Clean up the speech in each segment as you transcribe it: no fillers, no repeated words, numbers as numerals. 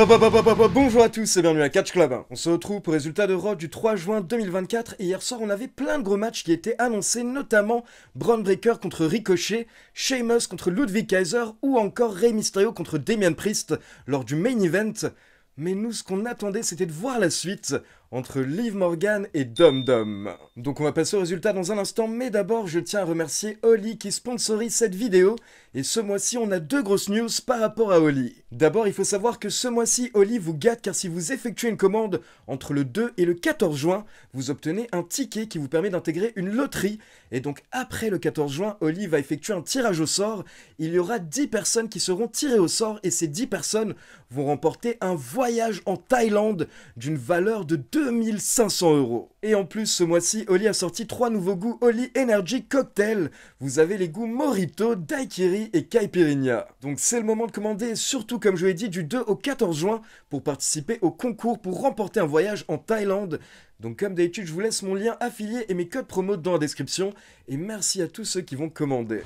Bonjour à tous et bienvenue à Catch Club. On se retrouve pour résultat de Raw du 3 juin 2024 et hier soir on avait plein de gros matchs qui étaient annoncés, notamment Bron Breakker contre Ricochet, Sheamus contre Ludwig Kaiser ou encore Rey Mysterio contre Damian Priest lors du main event. Mais nous, ce qu'on attendait, c'était de voir la suite entre Liv Morgan et Dum Dum. Donc on va passer au résultat dans un instant, mais d'abord je tiens à remercier Oli qui sponsorise cette vidéo. Et ce mois-ci, on a deux grosses news par rapport à Oli. D'abord, il faut savoir que ce mois-ci, Oli vous gâte car si vous effectuez une commande entre le 2 et le 14 juin, vous obtenez un ticket qui vous permet d'intégrer une loterie. Et donc après le 14 juin, Oli va effectuer un tirage au sort. Il y aura 10 personnes qui seront tirées au sort et ces 10 personnes vont remporter un voyage en Thaïlande d'une valeur de 2500 €. Et en plus, ce mois-ci, Oli a sorti 3 nouveaux goûts Oli Energy Cocktail. Vous avez les goûts Mojito, Daiquiri et Caipirinha. Donc c'est le moment de commander, et surtout comme je l'ai dit, du 2 au 14 juin pour participer au concours pour remporter un voyage en Thaïlande. Donc comme d'habitude, je vous laisse mon lien affilié et mes codes promo dans la description. Et merci à tous ceux qui vont commander.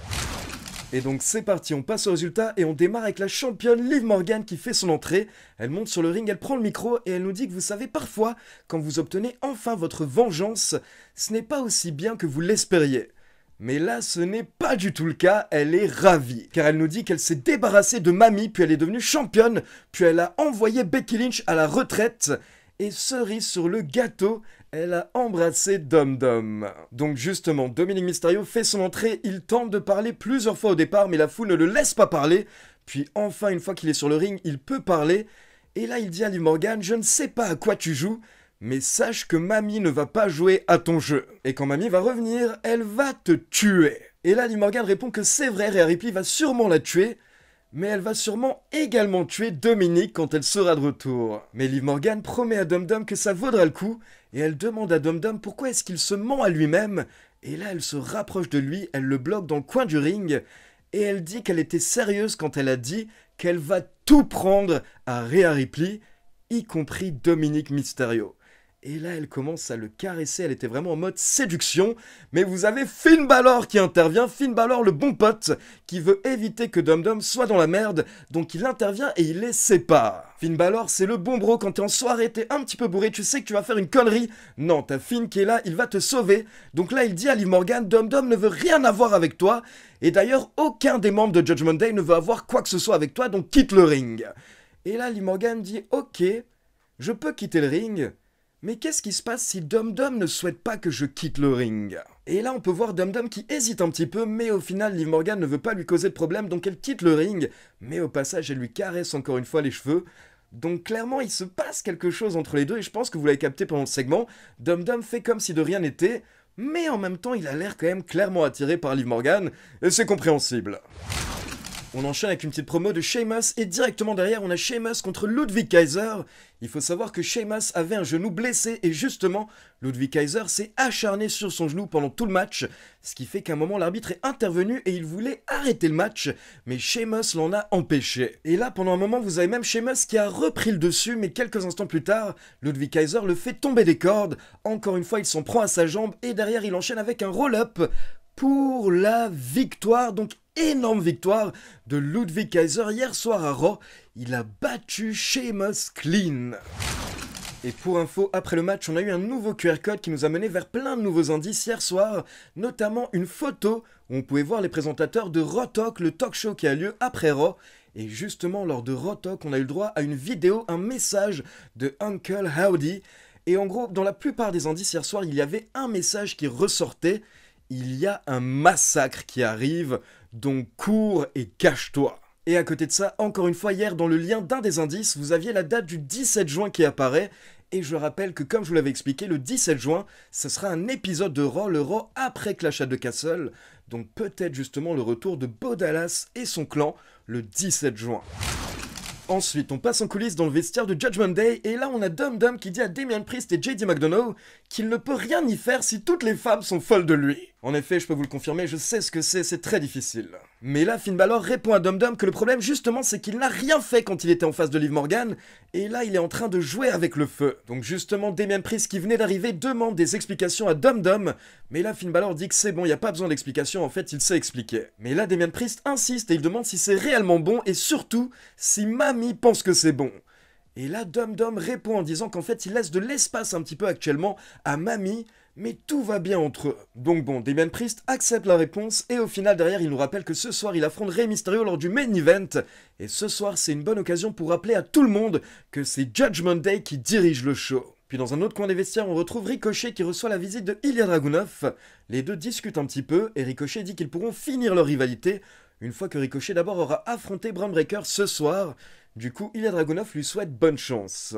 Et donc c'est parti, on passe au résultat et on démarre avec la championne Liv Morgan qui fait son entrée. Elle monte sur le ring, elle prend le micro et elle nous dit que vous savez parfois, quand vous obtenez enfin votre vengeance, ce n'est pas aussi bien que vous l'espériez. Mais là, ce n'est pas du tout le cas, elle est ravie. Car elle nous dit qu'elle s'est débarrassée de Mamie, puis elle est devenue championne, puis elle a envoyé Becky Lynch à la retraite. Et cerise sur le gâteau, elle a embrassé Dum Dum. Donc justement, Dominic Mysterio fait son entrée, il tente de parler plusieurs fois au départ, mais la foule ne le laisse pas parler. Puis enfin, une fois qu'il est sur le ring, il peut parler. Et là, il dit à Liv Morgan, je ne sais pas à quoi tu joues, mais sache que Mamie ne va pas jouer à ton jeu. Et quand Mamie va revenir, elle va te tuer. Et là, Liv Morgan répond que c'est vrai, Rhea Ripley va sûrement la tuer, mais elle va sûrement également tuer Dominic quand elle sera de retour. Mais Liv Morgan promet à Dum Dum que ça vaudra le coup, et elle demande à Dum Dum pourquoi est-ce qu'il se ment à lui-même. Et là, elle se rapproche de lui, elle le bloque dans le coin du ring, et elle dit qu'elle était sérieuse quand elle a dit qu'elle va tout prendre à Rhea Ripley, y compris Dominic Mysterio. Et là, elle commence à le caresser, elle était vraiment en mode séduction. Mais vous avez Finn Balor qui intervient, Finn Balor le bon pote, qui veut éviter que Dum Dum soit dans la merde, donc il intervient et il les sépare. Finn Balor, c'est le bon bro, quand t'es en soirée, t'es un petit peu bourré, tu sais que tu vas faire une connerie. Non, t'as Finn qui est là, il va te sauver. Donc là, il dit à Liv Morgan, Dum Dum ne veut rien avoir avec toi. Et d'ailleurs, aucun des membres de Judgment Day ne veut avoir quoi que ce soit avec toi, donc quitte le ring. Et là, Liv Morgan dit, ok, je peux quitter le ring, mais qu'est-ce qui se passe si Dum Dum ne souhaite pas que je quitte le ring? Et là, on peut voir Dum Dum qui hésite un petit peu, mais au final, Liv Morgan ne veut pas lui causer de problème, donc elle quitte le ring. Mais au passage, elle lui caresse encore une fois les cheveux. Donc clairement, il se passe quelque chose entre les deux, et je pense que vous l'avez capté pendant le segment. Dum Dum fait comme si de rien n'était, mais en même temps, il a l'air quand même clairement attiré par Liv Morgan, et c'est compréhensible. On enchaîne avec une petite promo de Sheamus et directement derrière on a Sheamus contre Ludwig Kaiser. Il faut savoir que Sheamus avait un genou blessé et justement Ludwig Kaiser s'est acharné sur son genou pendant tout le match. Ce qui fait qu'à un moment l'arbitre est intervenu et il voulait arrêter le match, mais Sheamus l'en a empêché. Et là pendant un moment vous avez même Sheamus qui a repris le dessus, mais quelques instants plus tard, Ludwig Kaiser le fait tomber des cordes. Encore une fois il s'en prend à sa jambe et derrière il enchaîne avec un roll-up pour la victoire. Donc énorme victoire de Ludwig Kaiser hier soir à Raw. Il a battu Sheamus clean. Et pour info, après le match, on a eu un nouveau QR code qui nous a mené vers plein de nouveaux indices hier soir, notamment une photo où on pouvait voir les présentateurs de Raw Talk, le talk show qui a lieu après Raw. Et justement, lors de Raw Talk, on a eu le droit à une vidéo, un message de Uncle Howdy. Et en gros, dans la plupart des indices hier soir, il y avait un message qui ressortait. Il y a un massacre qui arrive, donc cours et cache-toi. Et à côté de ça, encore une fois, hier, dans le lien d'un des indices, vous aviez la date du 17 juin qui apparaît. Et je rappelle que, comme je vous l'avais expliqué, le 17 juin, ce sera un épisode de Raw, le Raw après Clash at the Castle. Donc peut-être justement le retour de Bo Dallas et son clan le 17 juin. Ensuite, on passe en coulisses dans le vestiaire de Judgment Day, et là on a Dum Dum qui dit à Damian Priest et JD McDonough qu'il ne peut rien y faire si toutes les femmes sont folles de lui. En effet, je peux vous le confirmer, je sais ce que c'est très difficile. Mais là, Finn Balor répond à Dum Dum que le problème justement c'est qu'il n'a rien fait quand il était en face de Liv Morgan, et là il est en train de jouer avec le feu. Donc justement, Damian Priest qui venait d'arriver demande des explications à Dum Dum, mais là Finn Balor dit que c'est bon, il n'y a pas besoin d'explications, en fait il sait expliquer. Mais là Damian Priest insiste et il demande si c'est réellement bon, et surtout si Mamie pense que c'est bon. Et là, Dum Dum répond en disant qu'en fait, il laisse de l'espace un petit peu actuellement à Mamie, mais tout va bien entre eux. Donc bon, Damien Priest accepte la réponse, et au final, derrière, il nous rappelle que ce soir, il affronte Rey Mysterio lors du main event. Et ce soir, c'est une bonne occasion pour rappeler à tout le monde que c'est Judgment Day qui dirige le show. Puis dans un autre coin des vestiaires, on retrouve Ricochet qui reçoit la visite de Ilya Dragunov. Les deux discutent un petit peu, et Ricochet dit qu'ils pourront finir leur rivalité une fois que Ricochet d'abord aura affronté Bron Breakker ce soir. Du coup, Ilya Dragunov lui souhaite bonne chance.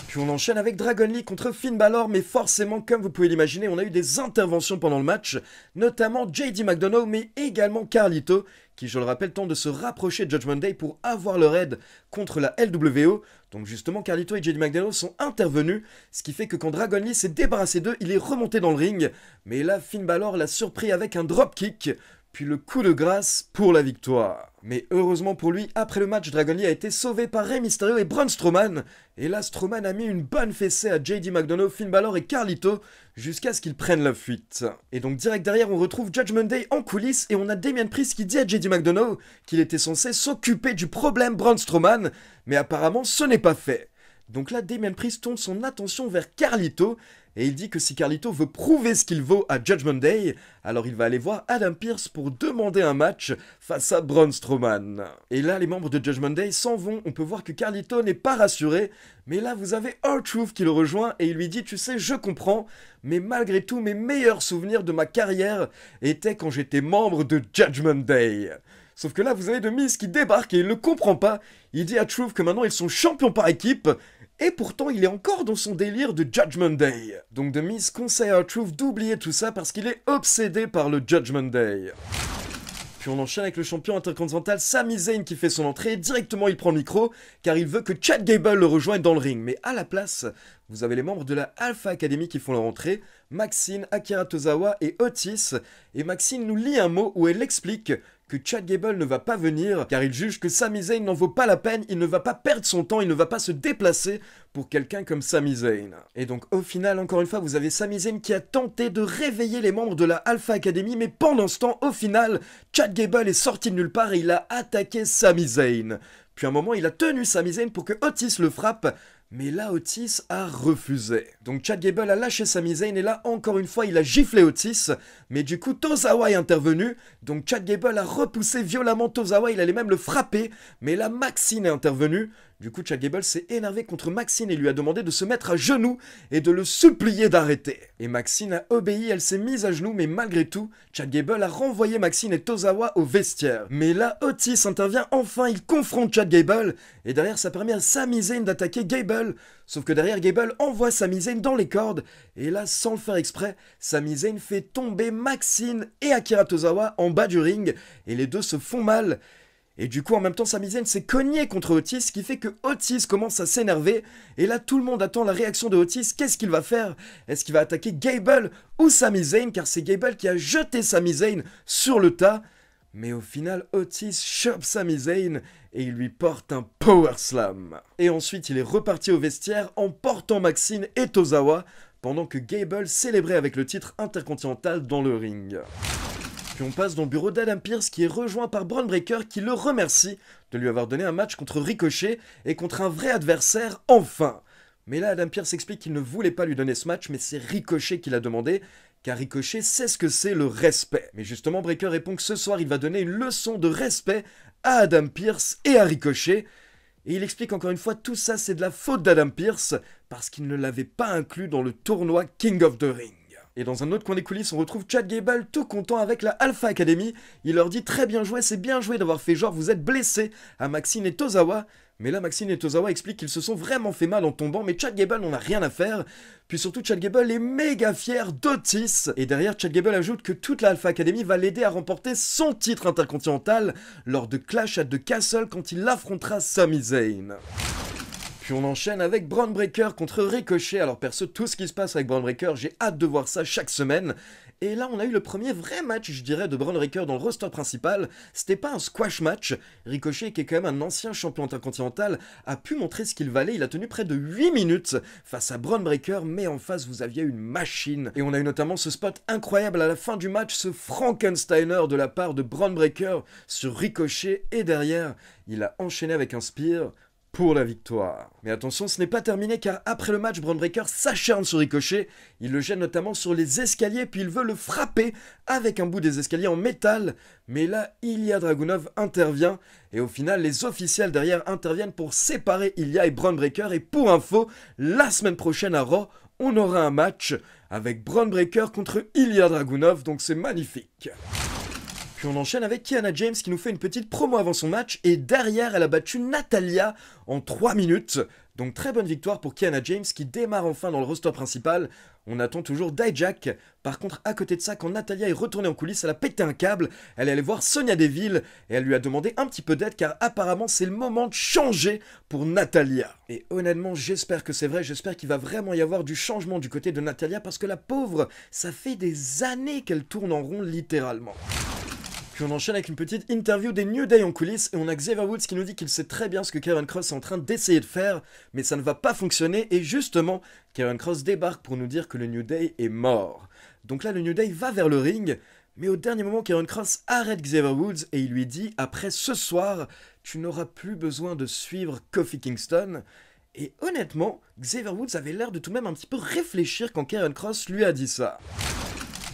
Puis on enchaîne avec Dragon Lee contre Finn Balor, mais forcément, comme vous pouvez l'imaginer, on a eu des interventions pendant le match, notamment JD McDonough, mais également Carlito, qui, je le rappelle, tente de se rapprocher de Judgment Day pour avoir leur aide contre la LWO. Donc justement, Carlito et JD McDonough sont intervenus, ce qui fait que quand Dragon Lee s'est débarrassé d'eux, il est remonté dans le ring. Mais là, Finn Balor l'a surpris avec un dropkick, puis le coup de grâce pour la victoire. Mais heureusement pour lui, après le match, Dragon Lee a été sauvé par Rey Mysterio et Braun Strowman. Et là, Strowman a mis une bonne fessée à JD McDonough, Finn Balor et Carlito, jusqu'à ce qu'ils prennent la fuite. Et donc direct derrière, on retrouve Judgment Day en coulisses, et on a Damien Priest qui dit à JD McDonough qu'il était censé s'occuper du problème Braun Strowman, mais apparemment ce n'est pas fait. Donc là, Damien Priest tourne son attention vers Carlito, et il dit que si Carlito veut prouver ce qu'il vaut à Judgment Day, alors il va aller voir Adam Pearce pour demander un match face à Braun Strowman. Et là, les membres de Judgment Day s'en vont, on peut voir que Carlito n'est pas rassuré, mais là, vous avez R-Truth qui le rejoint, et il lui dit « Tu sais, je comprends, mais malgré tout, mes meilleurs souvenirs de ma carrière étaient quand j'étais membre de Judgment Day. » Sauf que là, vous avez The Miz qui débarque et il ne comprend pas. Il dit à Truth que maintenant ils sont champions par équipe, et pourtant il est encore dans son délire de Judgment Day. Donc The Miz conseille à Truth d'oublier tout ça parce qu'il est obsédé par le Judgment Day. Puis on enchaîne avec le champion intercontinental Sami Zayn qui fait son entrée, et directement il prend le micro, car il veut que Chad Gable le rejoigne dans le ring. Mais à la place, vous avez les membres de la Alpha Academy qui font leur entrée, Maxine, Akira Tozawa et Otis, et Maxine nous lit un mot où elle explique que Chad Gable ne va pas venir, car il juge que Sami Zayn n'en vaut pas la peine, il ne va pas perdre son temps, il ne va pas se déplacer pour quelqu'un comme Sami Zayn. Et donc au final, encore une fois, vous avez Sami Zayn qui a tenté de réveiller les membres de la Alpha Academy, mais pendant ce temps, au final, Chad Gable est sorti de nulle part et il a attaqué Sami Zayn. Puis à un moment, il a tenu Sami Zayn pour que Otis le frappe, mais là, Otis a refusé. Donc Chad Gable a lâché Sami Zayn et là, encore une fois, il a giflé Otis. Mais du coup, Tozawa est intervenu. Donc Chad Gable a repoussé violemment Tozawa, il allait même le frapper. Mais là, Maxine est intervenue. Du coup, Chad Gable s'est énervé contre Maxine et lui a demandé de se mettre à genoux et de le supplier d'arrêter. Et Maxine a obéi, elle s'est mise à genoux, mais malgré tout, Chad Gable a renvoyé Maxine et Tozawa au vestiaire. Mais là, Otis intervient enfin, il confronte Chad Gable, et derrière, ça permet à Sami Zayn d'attaquer Gable. Sauf que derrière, Gable envoie Sami Zayn dans les cordes, et là, sans le faire exprès, Sami Zayn fait tomber Maxine et Akira Tozawa en bas du ring, et les deux se font mal. Et du coup, en même temps, Sami Zayn s'est cogné contre Otis, ce qui fait que Otis commence à s'énerver. Et là, tout le monde attend la réaction de Otis. Qu'est-ce qu'il va faire? Est-ce qu'il va attaquer Gable ou Sami Zayn? Car c'est Gable qui a jeté Sami Zayn sur le tas. Mais au final, Otis chope Sami Zayn et il lui porte un Power Slam. Et ensuite, il est reparti au vestiaire en portant Maxine et Tozawa, pendant que Gable célébrait avec le titre intercontinental dans le ring. Puis on passe dans le bureau d'Adam Pearce qui est rejoint par Bron Breakker qui le remercie de lui avoir donné un match contre Ricochet et contre un vrai adversaire enfin. Mais là Adam Pearce explique qu'il ne voulait pas lui donner ce match mais c'est Ricochet qui l'a demandé car Ricochet sait ce que c'est le respect. Mais justement Breakker répond que ce soir il va donner une leçon de respect à Adam Pearce et à Ricochet. Et il explique encore une fois tout ça c'est de la faute d'Adam Pearce parce qu'il ne l'avait pas inclus dans le tournoi King of the Ring. Et dans un autre coin des coulisses, on retrouve Chad Gable tout content avec la Alpha Academy. Il leur dit très bien joué, c'est bien joué d'avoir fait genre vous êtes blessés à Maxine et Tozawa. Mais là, Maxine et Tozawa expliquent qu'ils se sont vraiment fait mal en tombant, mais Chad Gable n'en a rien à faire. Puis surtout, Chad Gable est méga fier d'Otis. Et derrière, Chad Gable ajoute que toute la Alpha Academy va l'aider à remporter son titre intercontinental lors de Clash at the Castle quand il affrontera Sami Zayn. Puis on enchaîne avec Bron Breakker contre Ricochet. Alors perso, tout ce qui se passe avec Bron Breakker, j'ai hâte de voir ça chaque semaine. Et là, on a eu le premier vrai match, je dirais, de Bron Breakker dans le roster principal. C'était pas un squash match. Ricochet, qui est quand même un ancien champion intercontinental, a pu montrer ce qu'il valait. Il a tenu près de 8 minutes face à Bron Breakker, mais en face, vous aviez une machine. Et on a eu notamment ce spot incroyable à la fin du match, ce Frankensteiner de la part de Bron Breakker sur Ricochet. Et derrière, il a enchaîné avec un spear pour la victoire. Mais attention, ce n'est pas terminé car après le match, Bron Breakker s'acharne sur Ricochet. Il le gêne notamment sur les escaliers puis il veut le frapper avec un bout des escaliers en métal. Mais là, Ilya Dragunov intervient et au final, les officiels derrière interviennent pour séparer Ilya et Bron Breakker. Et pour info, la semaine prochaine à Raw, on aura un match avec Bron Breakker contre Ilya Dragunov, donc c'est magnifique. Puis on enchaîne avec Kiana James qui nous fait une petite promo avant son match et derrière elle a battu Natalya en 3 minutes. Donc très bonne victoire pour Kiana James qui démarre enfin dans le roster principal. On attend toujours Dijak. Par contre à côté de ça, quand Natalya est retournée en coulisses, elle a pété un câble. Elle est allée voir Sonya Deville et elle lui a demandé un petit peu d'aide car apparemment c'est le moment de changer pour Natalya. Et honnêtement j'espère que c'est vrai, j'espère qu'il va vraiment y avoir du changement du côté de Natalya parce que la pauvre, ça fait des années qu'elle tourne en rond littéralement. Puis on enchaîne avec une petite interview des New Day en coulisses et on a Xavier Woods qui nous dit qu'il sait très bien ce que Karrion Kross est en train d'essayer de faire, mais ça ne va pas fonctionner et justement, Karrion Kross débarque pour nous dire que le New Day est mort. Donc là, le New Day va vers le ring, mais au dernier moment, Karrion Kross arrête Xavier Woods et il lui dit « Après ce soir, tu n'auras plus besoin de suivre Kofi Kingston ». Et honnêtement, Xavier Woods avait l'air de tout de même un petit peu réfléchir quand Karrion Kross lui a dit ça.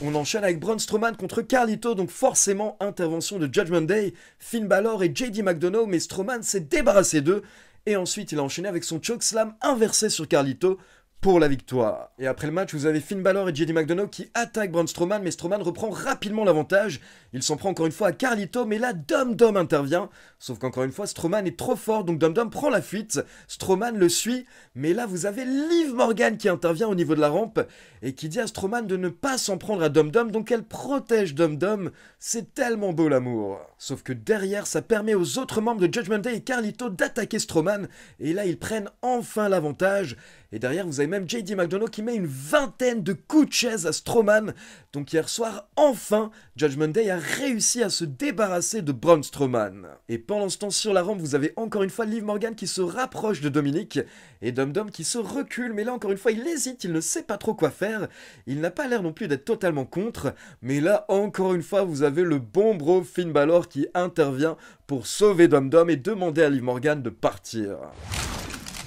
On enchaîne avec Braun Strowman contre Carlito, donc forcément intervention de Judgment Day, Finn Balor et JD McDonough, mais Strowman s'est débarrassé d'eux, et ensuite il a enchaîné avec son chokeslam inversé sur Carlito pour la victoire. Et après le match, vous avez Finn Balor et JD McDonough qui attaquent Braun Strowman, mais Strowman reprend rapidement l'avantage. Il s'en prend encore une fois à Carlito, mais là Dum Dum intervient. Sauf qu'encore une fois, Strowman est trop fort, donc Dum Dum prend la fuite. Strowman le suit, mais là vous avez Liv Morgan qui intervient au niveau de la rampe et qui dit à Strowman de ne pas s'en prendre à Dum Dum, donc elle protège Dum Dum. C'est tellement beau l'amour. Sauf que derrière, ça permet aux autres membres de Judgment Day et Carlito d'attaquer Strowman, et là ils prennent enfin l'avantage. Et derrière, vous avez même JD McDonough qui met une vingtaine de coups de chaise à Strowman. Donc hier soir, enfin, Judgment Day a réussi à se débarrasser de Braun Strowman. Et pendant ce temps, sur la rampe, vous avez encore une fois Liv Morgan qui se rapproche de Dominic. Et Dum Dum qui se recule, mais là encore une fois, il hésite, il ne sait pas trop quoi faire. Il n'a pas l'air non plus d'être totalement contre. Mais là, encore une fois, vous avez le bon bro Finn Balor qui intervient pour sauver Dum Dum et demander à Liv Morgan de partir.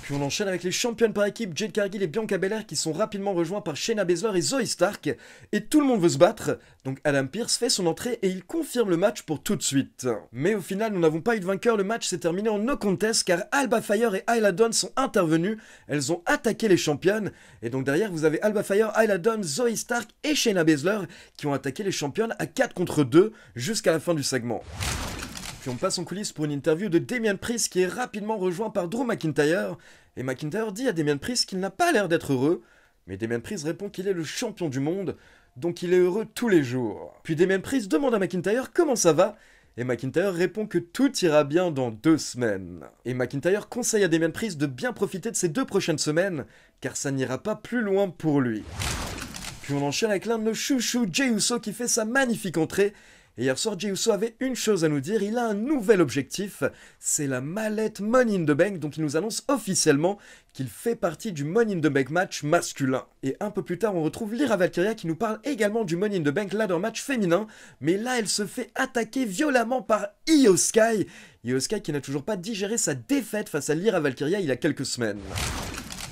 Puis on enchaîne avec les championnes par équipe, Jade Cargill et Bianca Belair qui sont rapidement rejoints par Shayna Baszler et Zoey Stark. Et tout le monde veut se battre, donc Adam Pearce fait son entrée et il confirme le match pour tout de suite. Mais au final, nous n'avons pas eu de vainqueur, le match s'est terminé en no contest car Alba Fire et Isla Dawn sont intervenus. Elles ont attaqué les championnes. Et donc derrière, vous avez Alba Fire, Isla Dawn, Zoey Stark et Shayna Baszler qui ont attaqué les championnes à 4 contre 2 jusqu'à la fin du segment. Puis on passe en coulisses pour une interview de Damian Priest qui est rapidement rejoint par Drew McIntyre. Et McIntyre dit à Damian Priest qu'il n'a pas l'air d'être heureux. Mais Damian Priest répond qu'il est le champion du monde, donc il est heureux tous les jours. Puis Damian Priest demande à McIntyre comment ça va. Et McIntyre répond que tout ira bien dans 2 semaines. Et McIntyre conseille à Damian Priest de bien profiter de ces 2 prochaines semaines, car ça n'ira pas plus loin pour lui. Puis on enchaîne avec l'un de nos chouchous, Jey Uso, qui fait sa magnifique entrée. Et hier soir, Jey Uso avait une chose à nous dire, il a un nouvel objectif, c'est la mallette Money in the Bank, donc il nous annonce officiellement qu'il fait partie du Money in the Bank match masculin. Et un peu plus tard, on retrouve Lyra Valkyria qui nous parle également du Money in the Bank ladder match féminin, mais là, elle se fait attaquer violemment par Io Sky. Io Sky qui n'a toujours pas digéré sa défaite face à Lyra Valkyria il y a quelques semaines.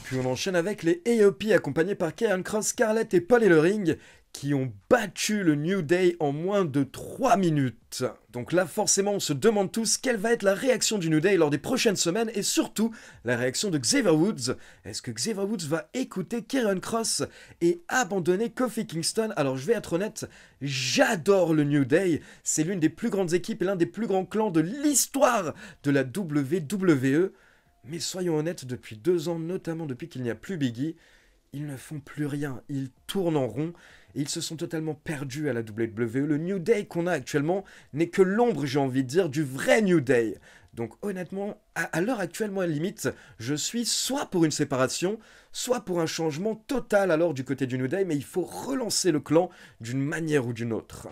Puis on enchaîne avec les AOP accompagnés par Karrion Kross, Scarlett et Paul Ellering qui ont battu le New Day en moins de 3 minutes. Donc là, forcément, on se demande tous quelle va être la réaction du New Day lors des prochaines semaines et surtout la réaction de Xavier Woods. Est-ce que Xavier Woods va écouter Karrion Kross et abandonner Kofi Kingston? Alors je vais être honnête, j'adore le New Day. C'est l'une des plus grandes équipes et l'un des plus grands clans de l'histoire de la WWE. Mais soyons honnêtes, depuis 2 ans, notamment depuis qu'il n'y a plus Biggie, ils ne font plus rien, ils tournent en rond et ils se sont totalement perdus à la WWE. Le New Day qu'on a actuellement n'est que l'ombre, j'ai envie de dire, du vrai New Day. Donc honnêtement, à l'heure actuelle, moi, limite, je suis soit pour une séparation, soit pour un changement total alors du côté du New Day, mais il faut relancer le clan d'une manière ou d'une autre.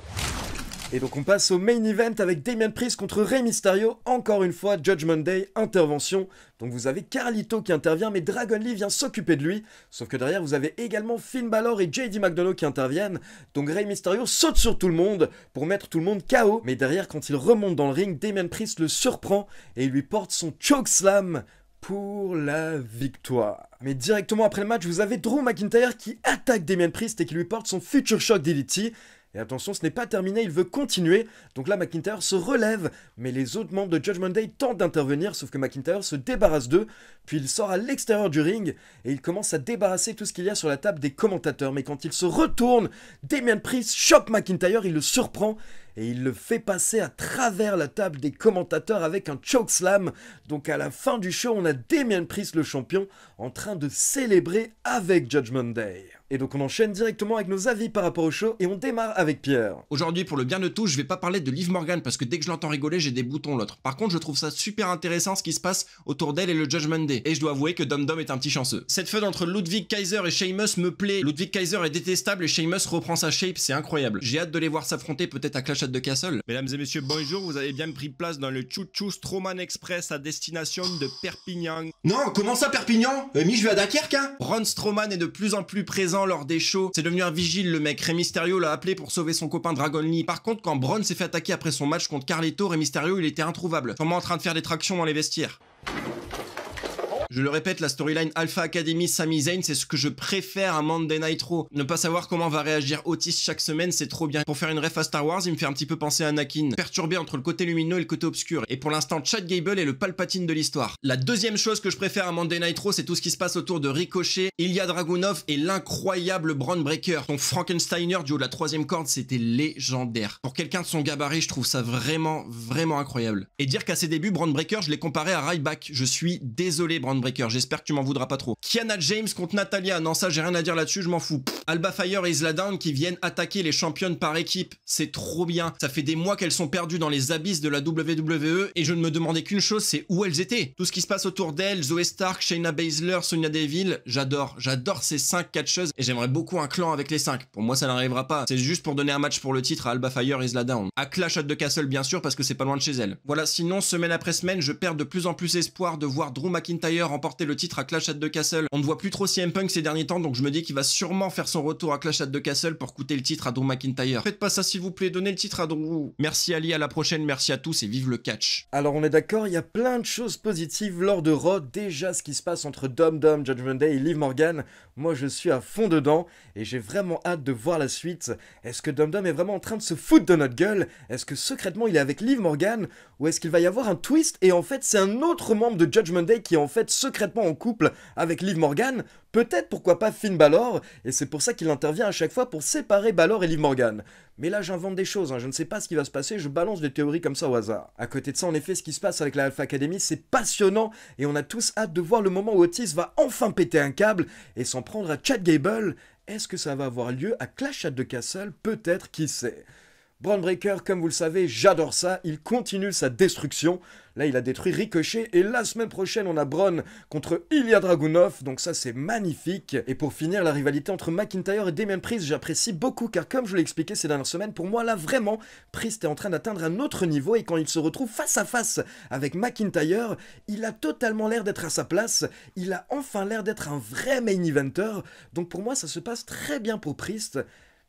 Et donc on passe au main event avec Damian Priest contre Rey Mysterio. Encore une fois, Judgment Day, intervention. Donc vous avez Carlito qui intervient, mais Dragon Lee vient s'occuper de lui. Sauf que derrière, vous avez également Finn Balor et JD McDonough qui interviennent. Donc Rey Mysterio saute sur tout le monde pour mettre tout le monde KO. Mais derrière, quand il remonte dans le ring, Damian Priest le surprend et il lui porte son chokeslam pour la victoire. Mais directement après le match, vous avez Drew McIntyre qui attaque Damien Priest et qui lui porte son Future Shock DDT. Et attention, ce n'est pas terminé, il veut continuer. Donc là, McIntyre se relève, mais les autres membres de Judgment Day tentent d'intervenir, sauf que McIntyre se débarrasse d'eux. Puis il sort à l'extérieur du ring et il commence à débarrasser tout ce qu'il y a sur la table des commentateurs. Mais quand il se retourne, Damien Priest chope McIntyre, il le surprend et il le fait passer à travers la table des commentateurs avec un chokeslam. Donc à la fin du show, on a Damien Priest, le champion, en train de célébrer avec Judgment Day. Et donc on enchaîne directement avec nos avis par rapport au show et on démarre avec Pierre. Aujourd'hui, pour le bien de tous, je vais pas parler de Liv Morgan parce que dès que je l'entends rigoler, j'ai des boutons l'autre. Par contre, je trouve ça super intéressant ce qui se passe autour d'elle et le Judgment Day. Et je dois avouer que Dom Dom est un petit chanceux. Cette feud entre Ludwig Kaiser et Sheamus me plaît. Ludwig Kaiser est détestable et Sheamus reprend sa shape, c'est incroyable. J'ai hâte de les voir s'affronter peut-être à Clash at the Castle. Mesdames et messieurs, bonjour, vous avez bien pris place dans le Chouchou Strowman Express à destination de Perpignan. Non, comment ça Perpignan? Mi, je vais à Dunkerque, hein. Braun Strowman est de plus en plus présent lors des shows. C'est devenu un vigile, le mec. Rey Mysterio l'a appelé pour sauver son copain Dragon Lee. Par contre, quand Braun s'est fait attaquer après son match contre Carlito, Rey Mysterio, il était introuvable. Sûrement en train de faire des tractions dans les vestiaires. Je le répète, la storyline Alpha Academy Sami Zayn, c'est ce que je préfère à Monday Night Raw. Ne pas savoir comment va réagir Otis chaque semaine, c'est trop bien. Pour faire une ref à Star Wars, il me fait un petit peu penser à Anakin, perturbé entre le côté lumineux et le côté obscur. Et pour l'instant, Chad Gable est le Palpatine de l'histoire. La deuxième chose que je préfère à Monday Night Raw, c'est tout ce qui se passe autour de Ricochet, Ilya Dragunov et l'incroyable Braun Breaker. Son Frankensteiner du haut de la troisième corde, c'était légendaire. Pour quelqu'un de son gabarit, je trouve ça vraiment incroyable. Et dire qu'à ses débuts, Braun Breaker, je l'ai comparé à Ryback. Je suis désolé, Braun Breaker, j'espère que tu m'en voudras pas trop. Kiana James contre Natalia, non ça j'ai rien à dire là-dessus, je m'en fous. Alba Fire et Isla Dawn qui viennent attaquer les championnes par équipe, c'est trop bien. Ça fait des mois qu'elles sont perdues dans les abysses de la WWE et je ne me demandais qu'une chose, c'est où elles étaient. Tout ce qui se passe autour d'elles, Zoe Stark, Shayna Baszler, Sonya Deville, j'adore ces 5 catcheuses et j'aimerais beaucoup un clan avec les 5. Pour moi ça n'arrivera pas, c'est juste pour donner un match pour le titre à Alba Fire et Isla Dawn. À Clash at the Castle bien sûr parce que c'est pas loin de chez elles. Voilà, sinon semaine après semaine, je perds de plus en plus espoir de voir Drew McIntyre remporter le titre à Clash at the Castle. On ne voit plus trop CM Punk ces derniers temps, donc je me dis qu'il va sûrement faire son retour à Clash at the Castle pour coûter le titre à Drew McIntyre. Faites pas ça s'il vous plaît, donnez le titre à Drew. Merci Ali, à la prochaine, merci à tous et vive le catch. Alors on est d'accord, il y a plein de choses positives lors de Raw. Déjà ce qui se passe entre Dom Dom, Judgment Day et Liv Morgan, moi je suis à fond dedans et j'ai vraiment hâte de voir la suite. Est-ce que Dom Dom est vraiment en train de se foutre de notre gueule? Est-ce que secrètement il est avec Liv Morgan? Ou est-ce qu'il va y avoir un twist et en fait c'est un autre membre de Judgment Day qui est en fait secrètement en couple avec Liv Morgan? Peut-être pourquoi pas Finn Balor, et c'est pour ça qu'il intervient à chaque fois pour séparer Balor et Liv Morgan. Mais là j'invente des choses, je ne sais pas ce qui va se passer, je balance des théories comme ça au hasard. À côté de ça, en effet, ce qui se passe avec la Alpha Academy, c'est passionnant, et on a tous hâte de voir le moment où Otis va enfin péter un câble et s'en prendre à Chad Gable. Est-ce que ça va avoir lieu à Clash at the Castle? Peut-être, qui sait. Braun Breaker, comme vous le savez, j'adore ça, il continue sa destruction. Là, il a détruit Ricochet, et la semaine prochaine, on a Braun contre Ilya Dragunov, donc ça, c'est magnifique. Et pour finir, la rivalité entre McIntyre et Damien Priest, j'apprécie beaucoup, car comme je l'ai expliqué ces dernières semaines, pour moi, là, vraiment, Priest est en train d'atteindre un autre niveau, et quand il se retrouve face à face avec McIntyre, il a totalement l'air d'être à sa place, il a enfin l'air d'être un vrai main eventer, donc pour moi, ça se passe très bien pour Priest.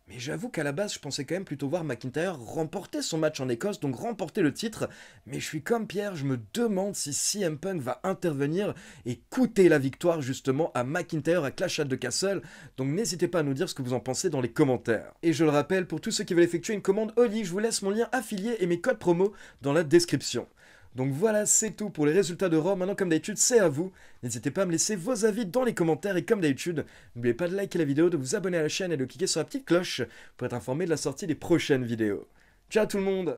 Mais j'avoue qu'à la base, je pensais quand même plutôt voir McIntyre remporter son match en Écosse, donc remporter le titre. Mais je suis comme Pierre, je me demande si CM Punk va intervenir et coûter la victoire justement à McIntyre à Clash at the Castle. Donc n'hésitez pas à nous dire ce que vous en pensez dans les commentaires. Et je le rappelle, pour tous ceux qui veulent effectuer une commande Oli, je vous laisse mon lien affilié et mes codes promo dans la description. Donc voilà, c'est tout pour les résultats de Raw. Maintenant, comme d'habitude, c'est à vous. N'hésitez pas à me laisser vos avis dans les commentaires. Et comme d'habitude, n'oubliez pas de liker la vidéo, de vous abonner à la chaîne et de cliquer sur la petite cloche pour être informé de la sortie des prochaines vidéos. Ciao tout le monde!